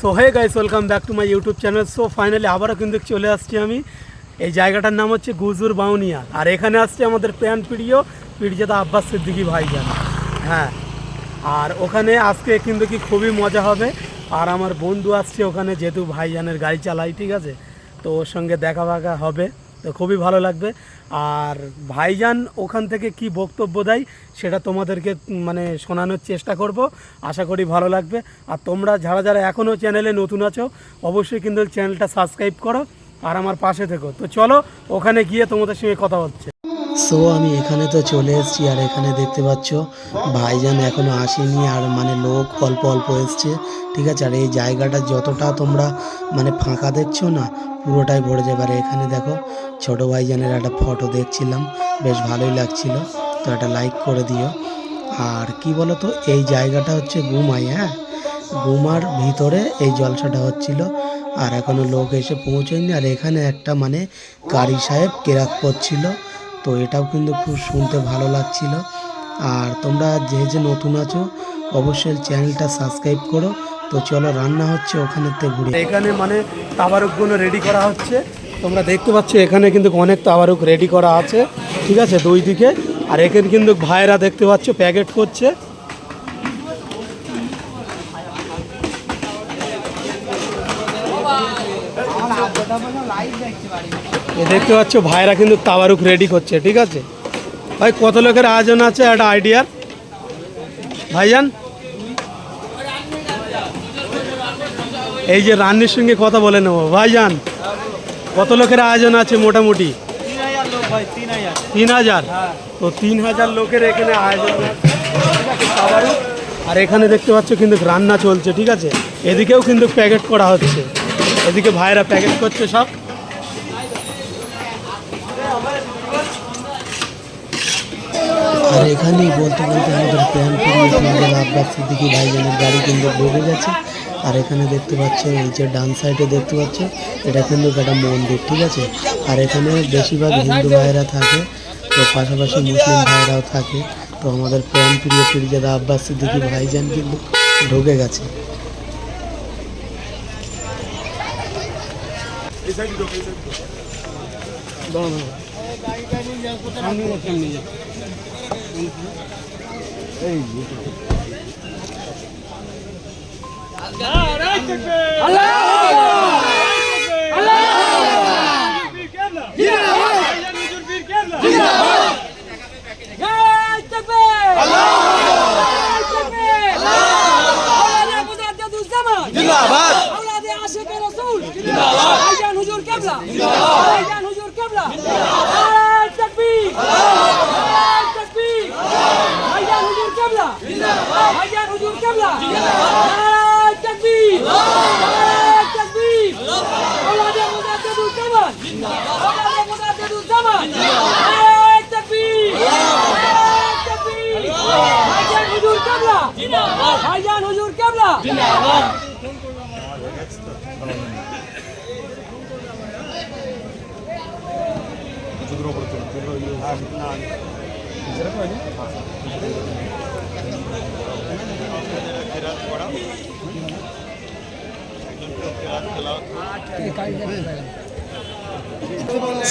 So hey guys, welcome back to my YouTube channel. So finally আবারও কিন্তু চলে আসছি আমি। এই জায়গাটার নাম হচ্ছে গুজুর বাউনিয়া, আর এখানে আসছে আমাদের প্যান প্রিয় পীরজাদা আব্বাস সিদ্দিকী ভাইজান। হ্যাঁ, আর ওখানে আজকে কিন্তু কি খুবই মজা হবে। আর আমার বন্ধু আসছে ওখানে, যেহেতু ভাইজানের গাড়ি চালাই, ঠিক আছে, তো ওর সঙ্গে দেখা ফাঁকা হবে, তো খুবই ভালো লাগবে। আর ভাইজান ওখান থেকে কি বক্তব্য দেয় সেটা তোমাদেরকে মানে শোনানোর চেষ্টা করব, আশা করি ভালো লাগবে। আর তোমরা যারা যারা এখনও চ্যানেলে নতুন আছো অবশ্যই কিন্তু চ্যানেলটা সাবস্ক্রাইব করো আর আমার পাশে থেকো। তো চলো ওখানে গিয়ে তোমাদের সঙ্গে কথা হচ্ছে। সো আমি এখানে তো চলে এসেছি, আর এখানে দেখতে পাচ্ছ ভাইজান এখনও আসেনি, আর মানে লোক অল্প অল্প এসছে, ঠিক আছে। আর এই জায়গাটা যতটা তোমরা মানে ফাঁকা দেখছো না, পুরোটাই ভরে যাবে। আর এখানে দেখো ছোটো ভাইজানের একটা ফটো দেখছিলাম, বেশ ভালোই লাগছিল, তো একটা লাইক করে দিও। আর কি বলো তো, এই জায়গাটা হচ্ছে গুমাই, হ্যাঁ, গুমার ভিতরে এই জলসাটা হচ্ছিল, আর এখনও লোক এসে পৌঁছয়নি। আর এখানে একটা মানে কারি সাহেব কেরাত করছিল, তো এটাও কিন্তু খুব শুনতে ভালো লাগছিল। আর তোমরা যে নতুন আছো অবশ্যই চ্যানেলটা সাবস্ক্রাইব করো। তো চলো, রান্না হচ্ছে ওখানেতে ঘুরে। এখানে মানে তাবারুকগুলো রেডি করা হচ্ছে, তোমরা দেখতে পাচ্ছ এখানে কিন্তু অনেক তাবারুক রেডি করা আছে, ঠিক আছে, দুই দিকে। আর এখানে কিন্তু ভাইয়েরা দেখতে পাচ্ছ প্যাকেট করছে। দেখতে পাচ্ছ ভাইরা কিন্তু তাবারুক রেডি করছে, ঠিক আছে। ভাই কত লোকের আয়োজন আছে একটা আইডিয়ার ভাইজান? এই যে রান্নির সঙ্গে কথা বলে নেবো। ভাইজান কত লোকের আয়োজন আছে মোটামুটি? 3000। তো 3000 লোকের এখানে আয়োজন আছে, তাবারুক। আর এখানে দেখতে পাচ্ছ কিন্তু রান্না চলছে, ঠিক আছে। এদিকেও কিন্তু প্যাকেট করা হচ্ছে, এদিকে ভাইরা প্যাকেট করছে সব। আর এখানেই বলতে বলতে আমাদের প্যান প্রিয় আব্বাস সিদ্দিকী ভাইজানের গাড়ি কিন্তু ঢুকে গেছে। আর এখানে দেখতে পাচ্ছ এই যে ডান সাইডে দেখতে পাচ্ছ, এটা কিন্তু একটা মন্দির, ঠিক আছে। আর এখানে বেশিরভাগ হিন্দু ভাইয়েরা থাকে, তো পাশাপাশি মুসলিম ভাইয়েরাও থাকে। তো আমাদের প্যান প্রিয় পীরজাদা আব্বাস সিদ্দিকী ভাইজান কিন্তু ঢুকে গেছে।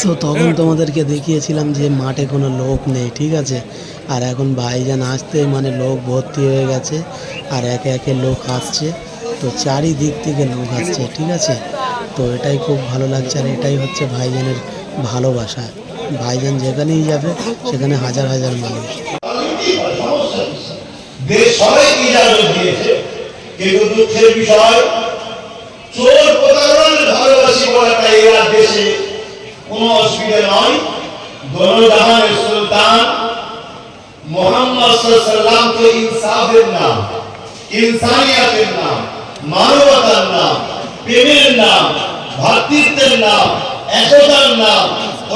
সো তখন তোমাদেরকে দেখিয়েছিলাম যে মাঠে কোনো লোক নেই, ঠিক আছে। আর এখন ভাইজান আসতে মানে লোক ভর্তি হয়ে গেছে, আর একে একে লোক আসছে, তো চারিদিক থেকে লোক আসছে, ঠিক আছে। তো এটাই খুব ভালো লাগছে, আর এটাই হচ্ছে ভাইজানের ভালোবাসা। ভাইজান যেখানেই যাবে সেখানে হাজার হাজার মানুষ। কিন্তু দুঃখের বিষয়, চোর প্রতারণার ভালোবাসি বলাটা এই দেশে কোনো অসুবিধা নয়। দোনোজাহানের সুলতান মুহাম্মদ সাল্লাল্লাহু আলাইহি ওয়াসাল্লাম তো ইনসাফের নাম, ইনসানিয়াতের নাম, মানবতার নাম, প্রেমের নাম, ভ্রাতৃত্বের নাম, একতার নাম,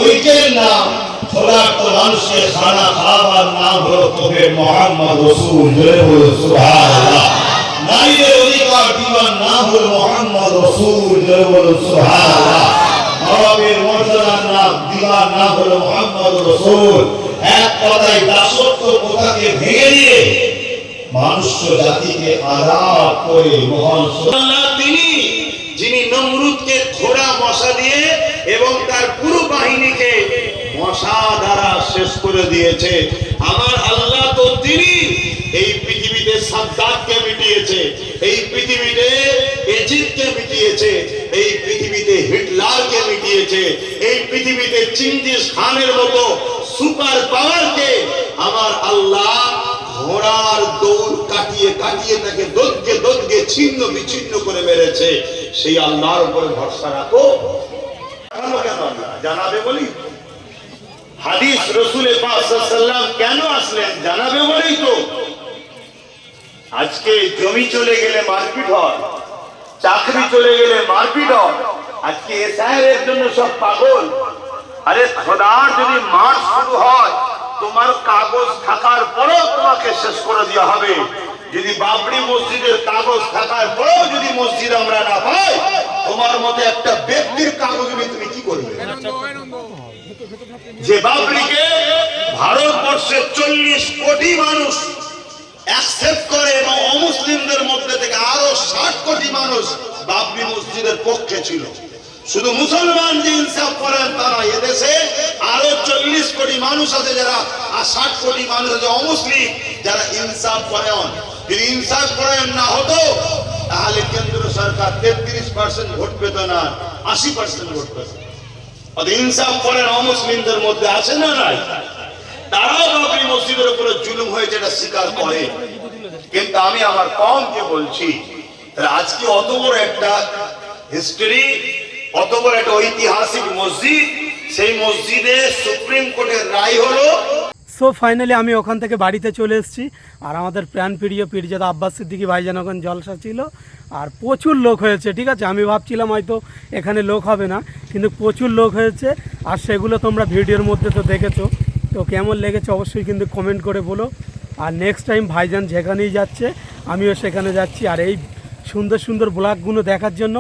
ঐক্যের নাম, খোলাক্ত মানুষের খানা খাবার নাম হলো প্রফেট মুহাম্মদ রাসূল। জোরে বলো সুবহানাল্লাহ। নারীদের অধিকার দিবার নাম হলো মুহাম্মদ রাসূল। জোরে বলো সুবহানাল্লাহ। নবাবের মর্যাদার নাম দিবার নাম হলো মুহাম্মদ রাসূল। এক কথায় দাসত্ব প্রথাকে ভেঙে দিয়ে মানুষ জাতিকে আলাদা করে মহান আল্লাহ তিনি, যিনি নমরুদকে ঘোড়া মশা দিয়ে এবং তার পুরো বাহিনীকে মশা দ্বারা শেষ করে দিয়েছে। আমার আল্লাহ তো তিনি এই পৃথিবীতে সাদ্দাতকে মিটিয়েছে, এই পৃথিবীতে এজিদকে মিটিয়েছে, এই পৃথিবীতে হিটলারকে মিটিয়েছে, এই পৃথিবীতে চিঙ্গিস খানের মতো সুপার পাওয়ারকে আমার আল্লাহ ঘোড়ার দৌড় কাটিয়ে কাটিয়ে তাকে দোদকে দোদকে ছিন্ন বিচ্ছিন্ন করে মেরেছে। সেই আল্লাহর উপরে ভরসা রাখো। কেন আল্লাহ জানাবে বলি? হাদিস রাসূলে পাক সাল্লাল্লাহু আলাইহি ওয়াসাল্লাম কেন আসলেন জানাবে বলেই তো। আজকে জমি চলে গেলে মারপিট হয়, চাকরি চলে গেলে মারপিট হয়, আজকে এসআইয়ের জন্য সব পাগল। আরে খোদার যদি মার শুরু হয়, তোমার কাগজ থাকার পরেও তোমাকে শেষ করে দেওয়া হবে। যদি বাবরি মসজিদের কাগজ থাকার পরেও যদি মসজিদ আমরা না পাই, তোমার মতো একটা ব্যক্তির কাগজ নিয়ে তুমি কি করবে? যে বাবরিকে ভারতবর্ষের 40 কোটি মানুষ অ্যাকসেপ্ট করে এবং অমুসলিমদের মধ্যে থেকে আরো 60 কোটি মানুষ বাবরি মসজিদের পক্ষে ছিল। শুধু মুসলমান যে ইনসাফ করেন তা নয়, এদেশে আরো 40 কোটি মানুষ আছে যারা, আর 60 কোটি মানুষ আছে অমুসলিম যারা ইনসাফ করেন। যদি ইনসাফ করেন না হতো তাহলে কেন্দ্র সরকার 33% ভোট পেত না, 80% ভোট পেত। ইনসাফ করেন অমুসলিমদের মধ্যে আছে না নাই? তারাও বাবরি মসজিদের উপরে জুলুম হয়েছে এটা স্বীকার করে। কিন্তু আমি আমার কমকে বলছি, আজকে অত বড় একটা হিস্টরি, অত বড় একটা ঐতিহাসিক মসজিদ, সেই মসজিদে সুপ্রিম কোর্টের রায় হলো। সো ফাইনালি আমি ওখান থেকে বাড়িতে চলে এসেছি। আর আমাদের প্রাণ প্রিয় পীরজাদা আব্বাস সিদ্দিকী ভাইজান ওখানে জলসা ছিল, আর প্রচুর লোক হয়েছে। ঠিক আছে, আমি ভাবছিলাম হয়তো এখানে লোক হবে না, কিন্তু প্রচুর লোক হয়েছে। আর সেগুলো তোমরা ভিডিওর মধ্যে তো দেখেছো। তো কেমন লেগেছে অবশ্যই কিন্তু কমেন্ট করে বলো। আর নেক্সট টাইম ভাইজান যেখানেই যাচ্ছে আমিও সেখানে যাচ্ছি। আর এই সুন্দর সুন্দর ব্লগগুলো দেখার জন্য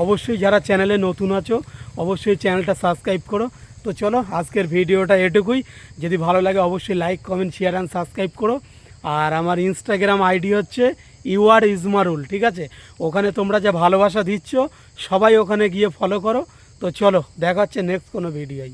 অবশ্যই যারা চ্যানেলে নতুন আছো অবশ্যই চ্যানেলটা সাবস্ক্রাইব করো। তো চলো আজকের ভিডিওটা এটুকুই। যদি ভালো লাগে অবশ্যই like comment share and subscribe করো। আর আমার ইনস্টাগ্রাম আইডি হচ্ছে ইউআর ইজমারুল। ঠিক আছে, ওখানে তোমরা যা ভালোবাসা দিচ্ছ সবাই ওখানে গিয়ে ফলো করো। তো চলো দেখা হচ্ছে নেক্সট কোনো ভিডিওয়।